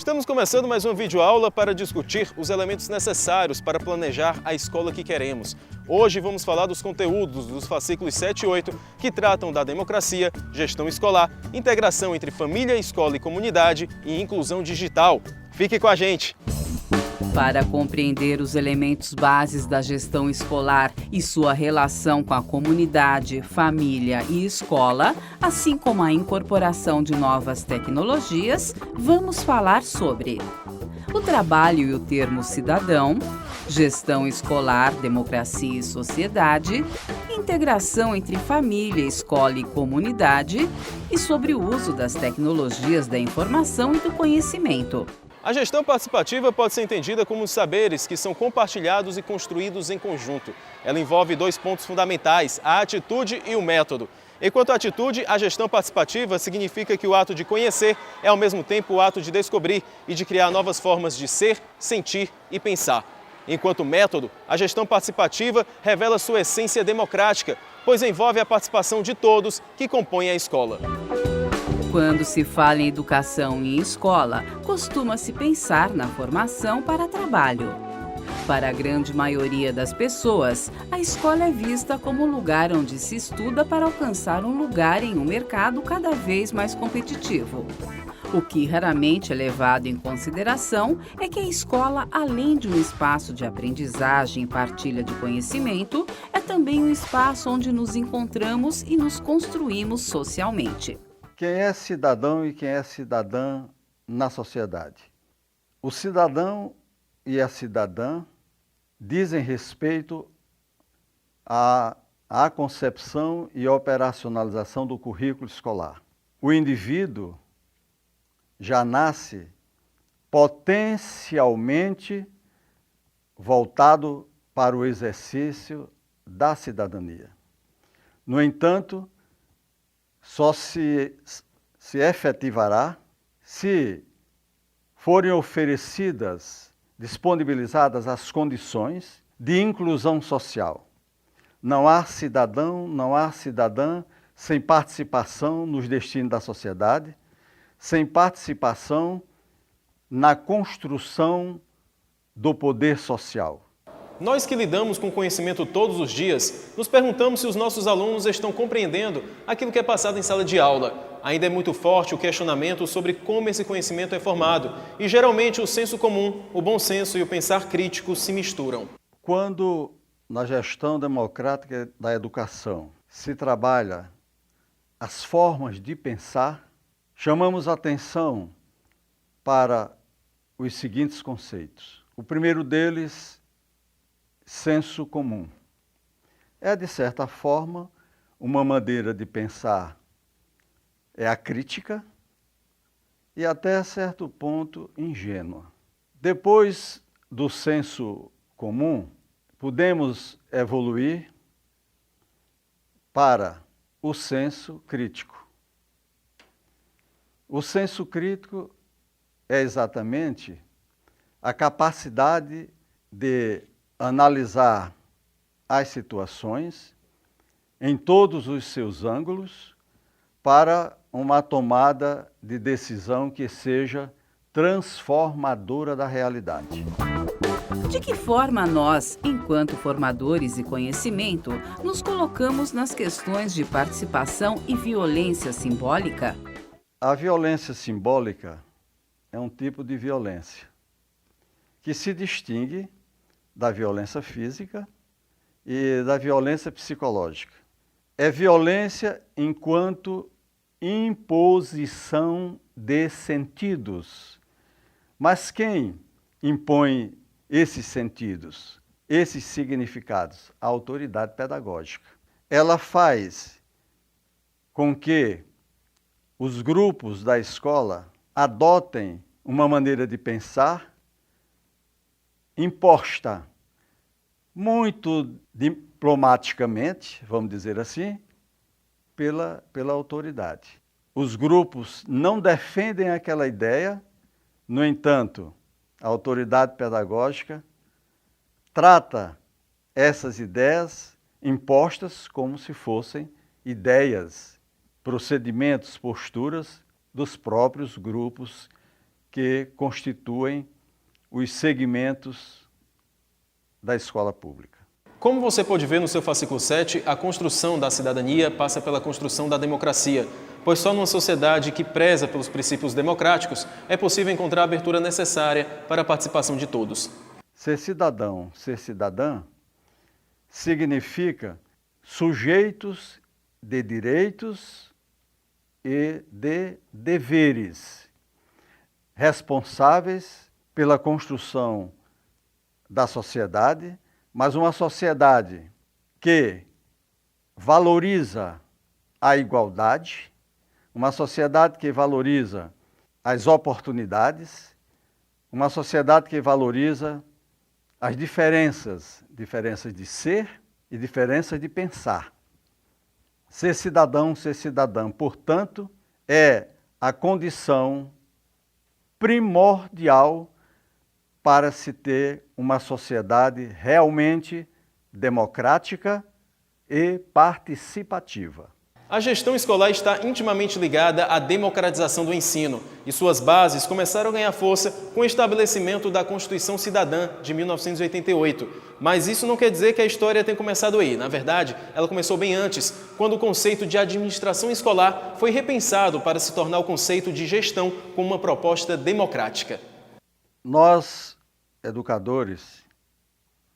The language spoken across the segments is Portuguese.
Estamos começando mais uma videoaula para discutir os elementos necessários para planejar a escola que queremos. Hoje vamos falar dos conteúdos dos fascículos 7 e 8 que tratam da democracia, gestão escolar, integração entre família, escola e comunidade e inclusão digital. Fique com a gente! Para compreender os elementos bases da gestão escolar e sua relação com a comunidade, família e escola, assim como a incorporação de novas tecnologias, vamos falar sobre o trabalho e o termo cidadão, gestão escolar, democracia e sociedade, integração entre família, escola e comunidade e sobre o uso das tecnologias da informação e do conhecimento. A gestão participativa pode ser entendida como os saberes que são compartilhados e construídos em conjunto. Ela envolve dois pontos fundamentais, a atitude e o método. Enquanto a atitude, a gestão participativa significa que o ato de conhecer é ao mesmo tempo o ato de descobrir e de criar novas formas de ser, sentir e pensar. Enquanto método, a gestão participativa revela sua essência democrática, pois envolve a participação de todos que compõem a escola. Quando se fala em educação e em escola, costuma-se pensar na formação para trabalho. Para a grande maioria das pessoas, a escola é vista como um lugar onde se estuda para alcançar um lugar em um mercado cada vez mais competitivo. O que raramente é levado em consideração é que a escola, além de um espaço de aprendizagem e partilha de conhecimento, é também um espaço onde nos encontramos e nos construímos socialmente. Quem é cidadão e quem é cidadã na sociedade? O cidadão e a cidadã dizem respeito à concepção e operacionalização do currículo escolar. O indivíduo já nasce potencialmente voltado para o exercício da cidadania. No entanto, só se efetivará se forem oferecidas, disponibilizadas as condições de inclusão social. Não há cidadão, não há cidadã sem participação nos destinos da sociedade, sem participação na construção do poder social. Nós que lidamos com conhecimento todos os dias, nos perguntamos se os nossos alunos estão compreendendo aquilo que é passado em sala de aula. Ainda é muito forte o questionamento sobre como esse conhecimento é formado e, geralmente, o senso comum, o bom senso e o pensar crítico se misturam. Quando, na gestão democrática da educação, se trabalha as formas de pensar, chamamos atenção para os seguintes conceitos. O primeiro deles, senso comum. É, de certa forma, uma maneira de pensar, é a crítica e até certo ponto ingênua. Depois do senso comum, podemos evoluir para o senso crítico. O senso crítico é exatamente a capacidade de analisar as situações em todos os seus ângulos para uma tomada de decisão que seja transformadora da realidade. De que forma nós, enquanto formadores de conhecimento, nos colocamos nas questões de participação e violência simbólica? A violência simbólica é um tipo de violência que se distingue da violência física e da violência psicológica. É violência enquanto imposição de sentidos. Mas quem impõe esses sentidos, esses significados? A autoridade pedagógica. Ela faz com que os grupos da escola adotem uma maneira de pensar imposta muito diplomaticamente, vamos dizer assim, pela autoridade. Os grupos não defendem aquela ideia, no entanto, a autoridade pedagógica trata essas ideias impostas como se fossem ideias, procedimentos, posturas dos próprios grupos que constituem os segmentos da escola pública. Como você pode ver no seu fascículo 7, a construção da cidadania passa pela construção da democracia, pois só numa sociedade que preza pelos princípios democráticos é possível encontrar a abertura necessária para a participação de todos. Ser cidadão, ser cidadã, significa sujeitos de direitos e de deveres, responsáveis pela construção da sociedade, mas uma sociedade que valoriza a igualdade, uma sociedade que valoriza as oportunidades, uma sociedade que valoriza as diferenças de ser e diferenças de pensar. Ser cidadão, ser cidadã, portanto, é a condição primordial para se ter uma sociedade realmente democrática e participativa. A gestão escolar está intimamente ligada à democratização do ensino e suas bases começaram a ganhar força com o estabelecimento da Constituição Cidadã de 1988. Mas isso não quer dizer que a história tenha começado aí. Na verdade, ela começou bem antes, quando o conceito de administração escolar foi repensado para se tornar o conceito de gestão como uma proposta democrática. Nós, educadores,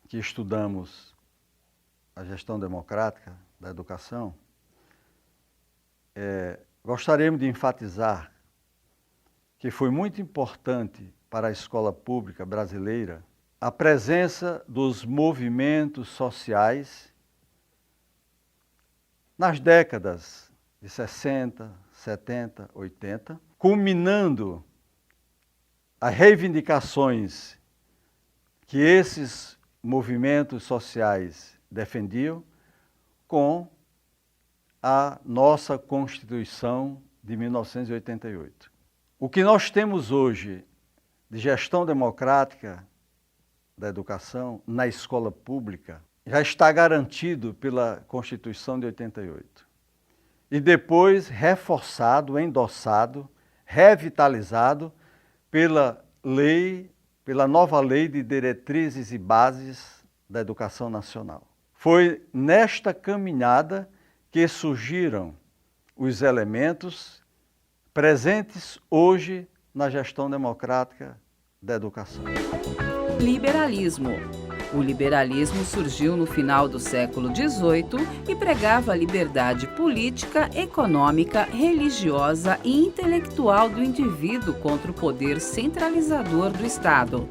que estudamos a gestão democrática da educação, gostaríamos de enfatizar que foi muito importante para a escola pública brasileira a presença dos movimentos sociais nas décadas de 60, 70, 80, culminando as reivindicações que esses movimentos sociais defendiam com a nossa Constituição de 1988. O que nós temos hoje de gestão democrática da educação na escola pública já está garantido pela Constituição de 88. E depois reforçado, endossado, revitalizado pela nova Lei de Diretrizes e Bases da Educação Nacional. Foi nesta caminhada que surgiram os elementos presentes hoje na gestão democrática da educação. Liberalismo. O liberalismo surgiu no final do século XVIII e pregava a liberdade política, econômica, religiosa e intelectual do indivíduo contra o poder centralizador do Estado.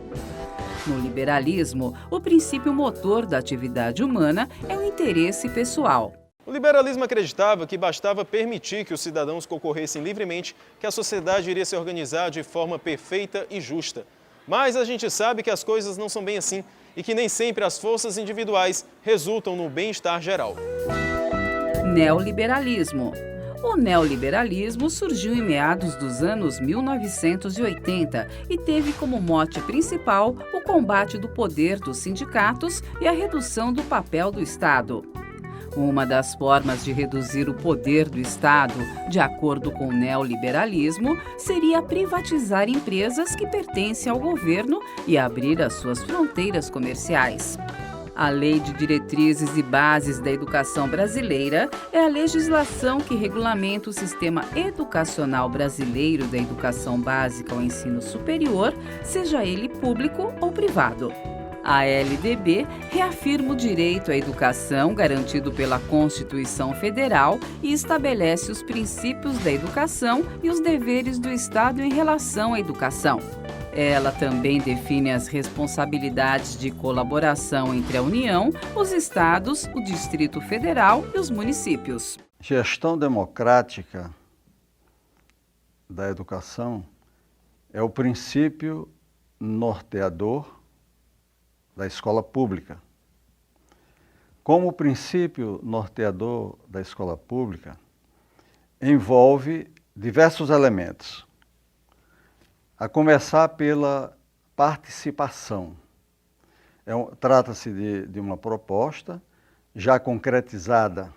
No liberalismo, o princípio motor da atividade humana é o interesse pessoal. O liberalismo acreditava que bastava permitir que os cidadãos concorressem livremente, que a sociedade iria se organizar de forma perfeita e justa. Mas a gente sabe que as coisas não são bem assim e que nem sempre as forças individuais resultam no bem-estar geral. Neoliberalismo. O neoliberalismo surgiu em meados dos anos 1980 e teve como mote principal o combate do poder dos sindicatos e a redução do papel do Estado. Uma das formas de reduzir o poder do Estado, de acordo com o neoliberalismo, seria privatizar empresas que pertencem ao governo e abrir as suas fronteiras comerciais. A Lei de Diretrizes e Bases da Educação Brasileira é a legislação que regulamenta o sistema educacional brasileiro da educação básica ao ensino superior, seja ele público ou privado. A LDB reafirma o direito à educação garantido pela Constituição Federal e estabelece os princípios da educação e os deveres do Estado em relação à educação. Ela também define as responsabilidades de colaboração entre a União, os Estados, o Distrito Federal e os municípios. Gestão democrática da educação é o princípio norteador da escola pública. Como princípio norteador da escola pública, envolve diversos elementos, a começar pela participação. Trata-se de uma proposta já concretizada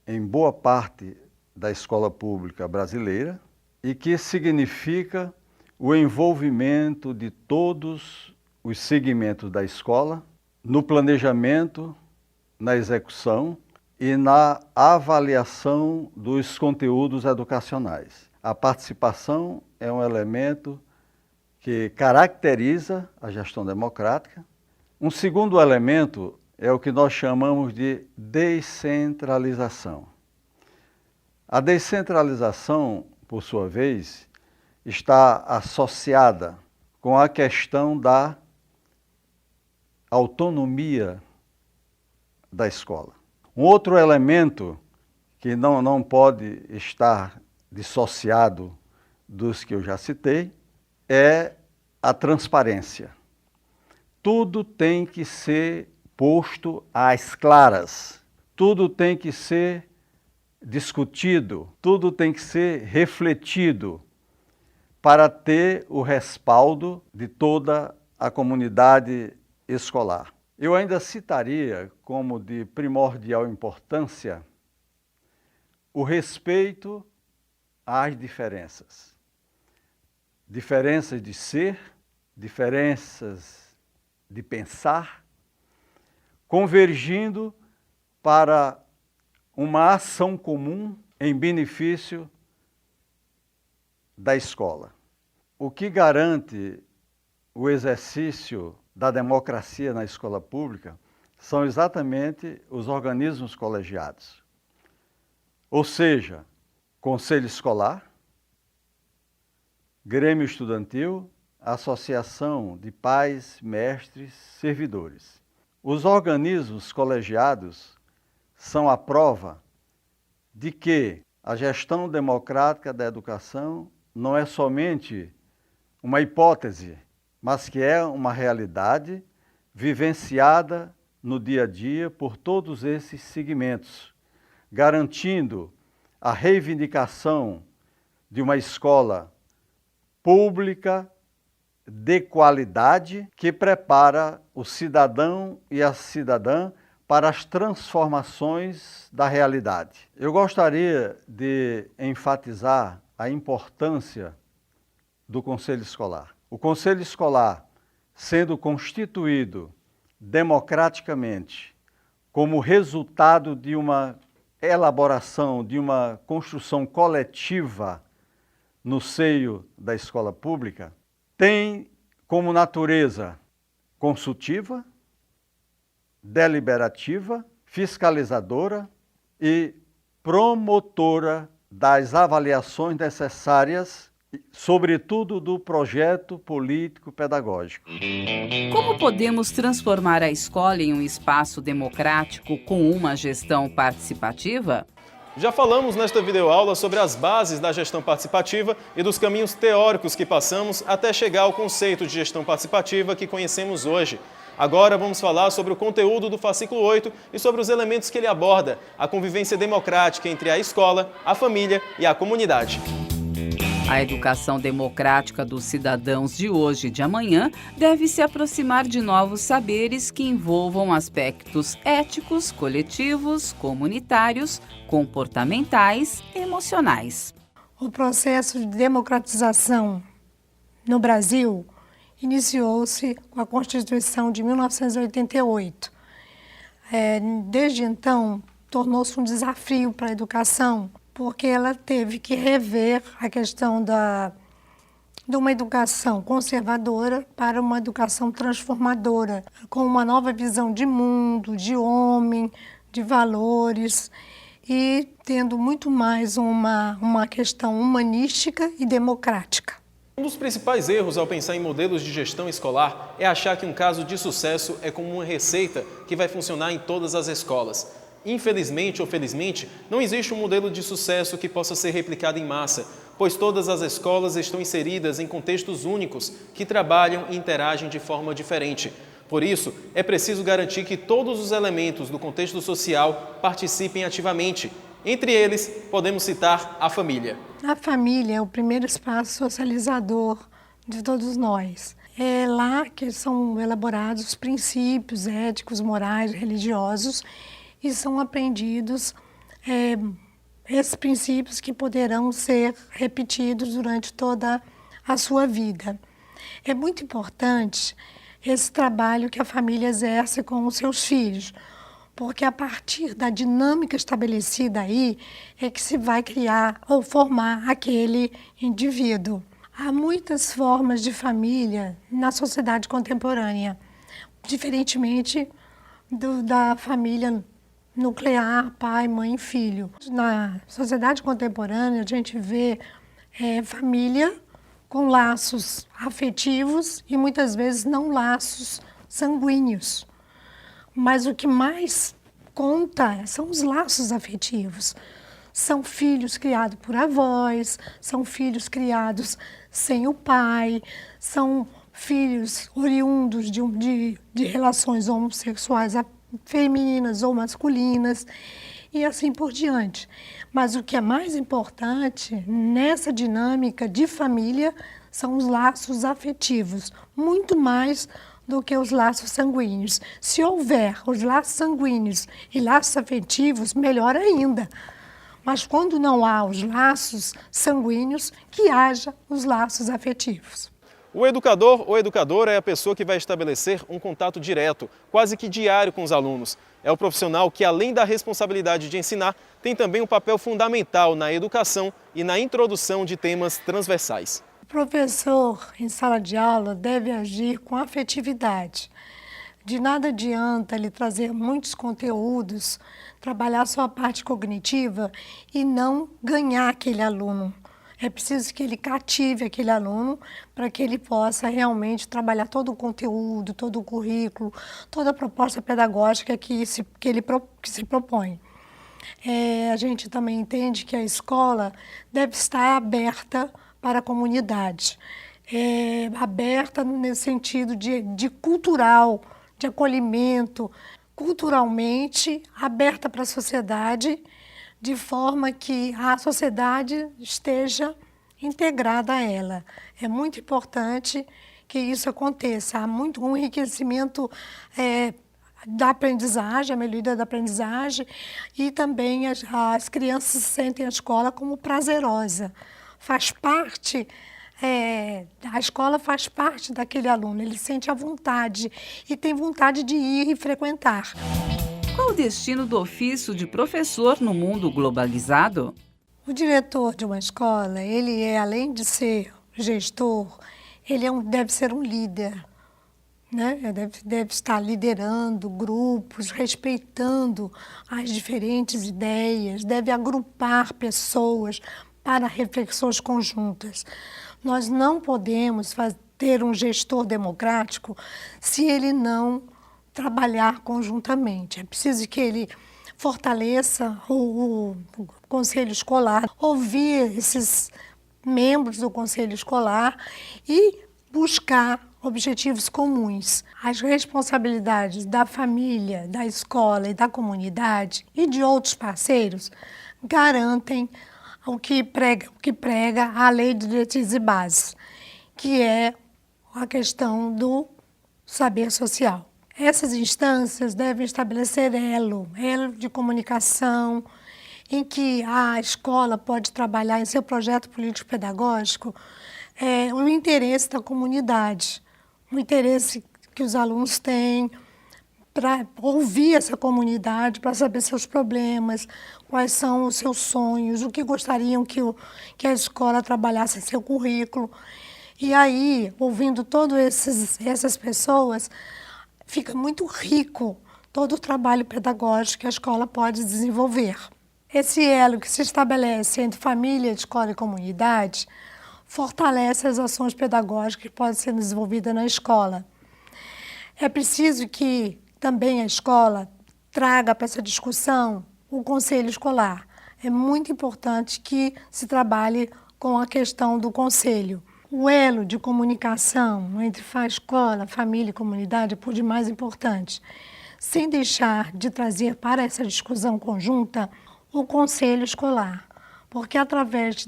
em boa parte da escola pública brasileira e que significa o envolvimento de todos os segmentos da escola no planejamento, na execução e na avaliação dos conteúdos educacionais. A participação é um elemento que caracteriza a gestão democrática. Um segundo elemento é o que nós chamamos de descentralização. A descentralização, por sua vez, está associada com a questão da autonomia da escola. Um outro elemento que não pode estar dissociado dos que eu já citei é a transparência. Tudo tem que ser posto às claras, tudo tem que ser discutido, tudo tem que ser refletido para ter o respaldo de toda a comunidade escolar. Eu ainda citaria como de primordial importância o respeito às diferenças. Diferenças de ser, diferenças de pensar, convergindo para uma ação comum em benefício da escola. O que garante o exercício da democracia na escola pública são exatamente os organismos colegiados. Ou seja, conselho escolar, grêmio estudantil, associação de pais, mestres, servidores. Os organismos colegiados são a prova de que a gestão democrática da educação não é somente uma hipótese, mas que é uma realidade vivenciada no dia a dia por todos esses segmentos, garantindo a reivindicação de uma escola pública de qualidade que prepara o cidadão e a cidadã para as transformações da realidade. Eu gostaria de enfatizar a importância do Conselho Escolar. O Conselho Escolar, sendo constituído democraticamente como resultado de uma elaboração, de uma construção coletiva no seio da escola pública, tem como natureza consultiva, deliberativa, fiscalizadora e promotora das avaliações necessárias, sobretudo do projeto político-pedagógico. Como podemos transformar a escola em um espaço democrático com uma gestão participativa? Já falamos nesta videoaula sobre as bases da gestão participativa e dos caminhos teóricos que passamos até chegar ao conceito de gestão participativa que conhecemos hoje. Agora vamos falar sobre o conteúdo do fascículo 8 e sobre os elementos que ele aborda, a convivência democrática entre a escola, a família e a comunidade. A educação democrática dos cidadãos de hoje e de amanhã deve se aproximar de novos saberes que envolvam aspectos éticos, coletivos, comunitários, comportamentais e emocionais. O processo de democratização no Brasil iniciou-se com a Constituição de 1988. Desde então, tornou-se um desafio para a educação, porque ela teve que rever a questão de uma educação conservadora para uma educação transformadora, com uma nova visão de mundo, de homem, de valores, e tendo muito mais uma questão humanística e democrática. Um dos principais erros ao pensar em modelos de gestão escolar é achar que um caso de sucesso é como uma receita que vai funcionar em todas as escolas. Infelizmente ou felizmente, não existe um modelo de sucesso que possa ser replicado em massa, pois todas as escolas estão inseridas em contextos únicos que trabalham e interagem de forma diferente. Por isso, é preciso garantir que todos os elementos do contexto social participem ativamente. Entre eles, podemos citar a família. A família é o primeiro espaço socializador de todos nós. É lá que são elaborados os princípios éticos, morais, religiosos, e são aprendidos esses princípios que poderão ser repetidos durante toda a sua vida. É muito importante esse trabalho que a família exerce com os seus filhos, porque a partir da dinâmica estabelecida aí é que se vai criar ou formar aquele indivíduo. Há muitas formas de família na sociedade contemporânea, diferentemente da família nuclear, pai, mãe e filho. Na sociedade contemporânea, a gente vê família com laços afetivos e muitas vezes não laços sanguíneos. Mas o que mais conta são os laços afetivos. São filhos criados por avós, são filhos criados sem o pai, são filhos oriundos de relações homossexuais femininas ou masculinas, e assim por diante. Mas o que é mais importante nessa dinâmica de família são os laços afetivos, muito mais do que os laços sanguíneos. Se houver os laços sanguíneos e laços afetivos, melhor ainda. Mas quando não há os laços sanguíneos, que haja os laços afetivos. O educador ou educadora é a pessoa que vai estabelecer um contato direto, quase que diário com os alunos. É o profissional que, além da responsabilidade de ensinar, tem também um papel fundamental na educação e na introdução de temas transversais. O professor, em sala de aula, deve agir com afetividade. De nada adianta ele trazer muitos conteúdos, trabalhar sua parte cognitiva e não ganhar aquele aluno. É preciso que ele cative aquele aluno para que ele possa realmente trabalhar todo o conteúdo, todo o currículo, toda a proposta pedagógica que se propõe. A gente também entende que a escola deve estar aberta para a comunidade, aberta nesse sentido de cultural, de acolhimento, culturalmente aberta para a sociedade, de forma que a sociedade esteja integrada a ela. É muito importante que isso aconteça. Há muito um enriquecimento da aprendizagem, a melhoria da aprendizagem, e também as crianças sentem a escola como prazerosa. Faz parte, a escola faz parte daquele aluno, ele sente a vontade e tem vontade de ir e frequentar. Qual o destino do ofício de professor no mundo globalizado? O diretor de uma escola, ele além de ser gestor, ele deve ser um líder, né? Deve estar liderando grupos, respeitando as diferentes ideias, deve agrupar pessoas para reflexões conjuntas. Nós não podemos ter um gestor democrático se ele não trabalhar conjuntamente. É preciso que ele fortaleça o conselho escolar, ouvir esses membros do conselho escolar e buscar objetivos comuns. As responsabilidades da família, da escola e da comunidade e de outros parceiros garantem o que prega a Lei de Diretrizes e Bases, que é a questão do saber social. Essas instâncias devem estabelecer elo de comunicação, em que a escola pode trabalhar em seu projeto político-pedagógico o interesse da comunidade, o interesse que os alunos têm para ouvir essa comunidade, para saber seus problemas, quais são os seus sonhos, o que gostariam que a escola trabalhasse em seu currículo. E aí, ouvindo todas essas pessoas, fica muito rico todo o trabalho pedagógico que a escola pode desenvolver. Esse elo que se estabelece entre família, escola e comunidade fortalece as ações pedagógicas que podem ser desenvolvidas na escola. É preciso que também a escola traga para essa discussão o conselho escolar. É muito importante que se trabalhe com a questão do conselho. O elo de comunicação entre a escola, família e comunidade é por demais importante, sem deixar de trazer para essa discussão conjunta o conselho escolar, porque através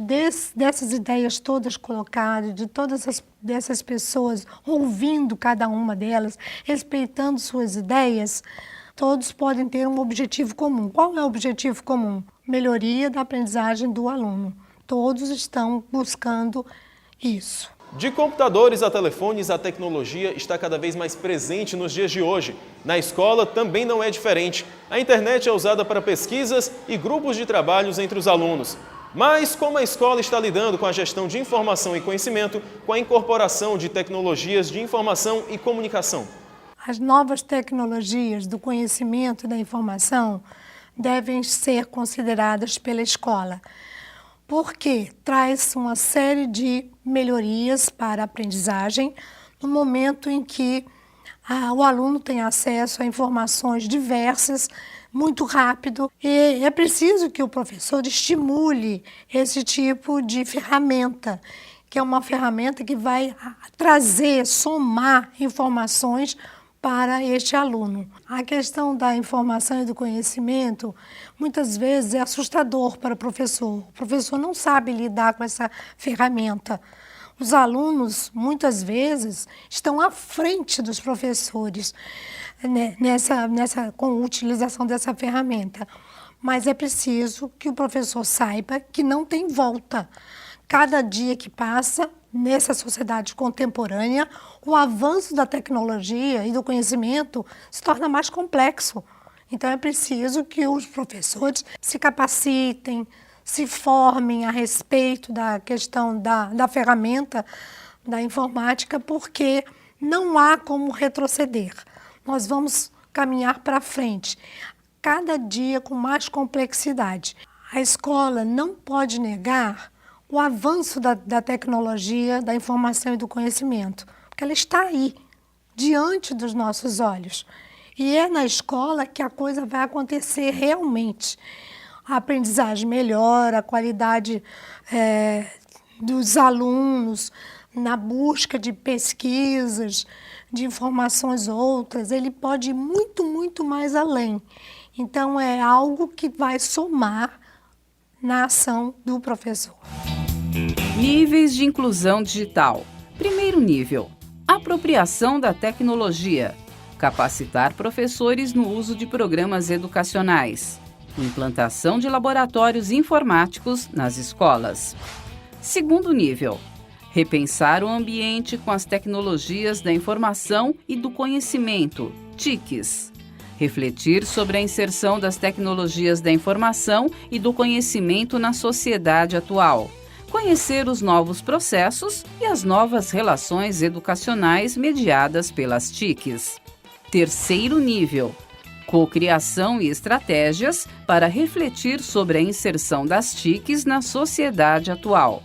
dessas ideias todas colocadas, de todas dessas pessoas, ouvindo cada uma delas, respeitando suas ideias, todos podem ter um objetivo comum. Qual é o objetivo comum? Melhoria da aprendizagem do aluno. Todos estão buscando isso. De computadores a telefones, a tecnologia está cada vez mais presente nos dias de hoje. Na escola também não é diferente. A internet é usada para pesquisas e grupos de trabalhos entre os alunos. Mas como a escola está lidando com a gestão de informação e conhecimento, com a incorporação de tecnologias de informação e comunicação? As novas tecnologias do conhecimento e da informação devem ser consideradas pela escola, porque traz uma série de melhorias para a aprendizagem no momento em que o aluno tem acesso a informações diversas, muito rápido, e é preciso que o professor estimule esse tipo de ferramenta, que é uma ferramenta que vai trazer, somar informações para este aluno. A questão da informação e do conhecimento, muitas vezes é assustador para o professor. O professor não sabe lidar com essa ferramenta. Os alunos, muitas vezes, estão à frente dos professores com a utilização dessa ferramenta. Mas é preciso que o professor saiba que não tem volta. Cada dia que passa, nessa sociedade contemporânea, o avanço da tecnologia e do conhecimento se torna mais complexo. Então é preciso que os professores se capacitem, se formem a respeito da questão da ferramenta da informática, porque não há como retroceder. Nós vamos caminhar para frente, cada dia com mais complexidade. A escola não pode negar o avanço da tecnologia, da informação e do conhecimento, porque ela está aí, diante dos nossos olhos. E é na escola que a coisa vai acontecer realmente. A aprendizagem melhora, a qualidade dos alunos na busca de pesquisas, de informações outras, ele pode ir muito, muito mais além. Então, é algo que vai somar na ação do professor. Níveis de inclusão digital. Primeiro nível: apropriação da tecnologia. Capacitar professores no uso de programas educacionais. Implantação de laboratórios informáticos nas escolas. Segundo nível: repensar o ambiente com as tecnologias da informação e do conhecimento, TICs. Refletir sobre a inserção das tecnologias da informação e do conhecimento na sociedade atual. Conhecer os novos processos e as novas relações educacionais mediadas pelas TICs. Terceiro nível: cocriação e estratégias para refletir sobre a inserção das TICs na sociedade atual.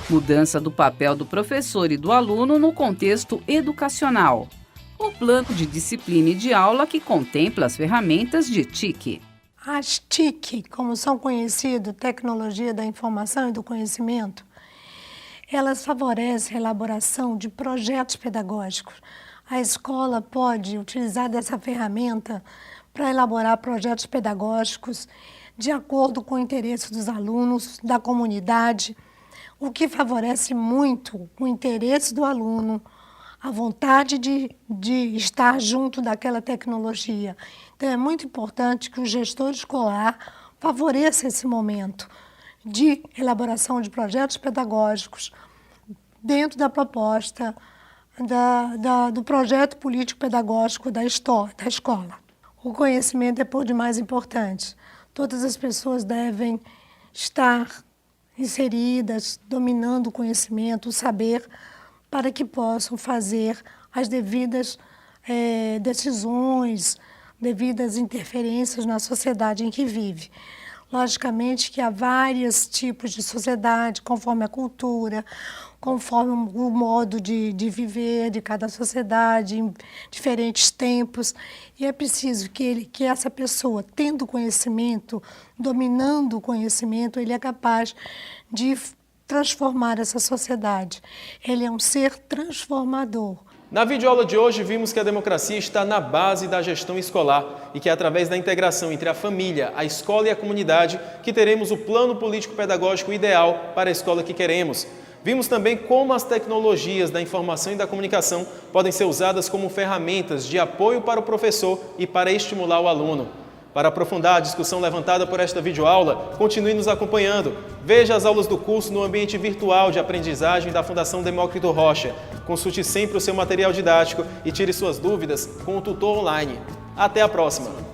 Mudança do papel do professor e do aluno no contexto educacional. O plano de disciplina e de aula que contempla as ferramentas de TIC. As TIC, como são conhecidas, tecnologia da informação e do conhecimento, elas favorecem a elaboração de projetos pedagógicos. A escola pode utilizar dessa ferramenta para elaborar projetos pedagógicos de acordo com o interesse dos alunos, da comunidade, o que favorece muito o interesse do aluno, a vontade de estar junto daquela tecnologia. Então, é muito importante que o gestor escolar favoreça esse momento de elaboração de projetos pedagógicos dentro da proposta do projeto político-pedagógico da escola. O conhecimento é por demais importante. Todas as pessoas devem estar inseridas, dominando o conhecimento, o saber, para que possam fazer as devidas decisões, devidas interferências na sociedade em que vive. Logicamente que há vários tipos de sociedade, conforme a cultura, conforme o modo de viver de cada sociedade, em diferentes tempos. E é preciso que essa pessoa, tendo conhecimento, dominando o conhecimento, ele é capaz de transformar essa sociedade. Ele é um ser transformador. Na videoaula de hoje, vimos que a democracia está na base da gestão escolar e que é através da integração entre a família, a escola e a comunidade que teremos o plano político-pedagógico ideal para a escola que queremos. Vimos também como as tecnologias da informação e da comunicação podem ser usadas como ferramentas de apoio para o professor e para estimular o aluno. Para aprofundar a discussão levantada por esta videoaula, continue nos acompanhando. Veja as aulas do curso no ambiente virtual de aprendizagem da Fundação Demócrito Rocha. Consulte sempre o seu material didático e tire suas dúvidas com o tutor online. Até a próxima!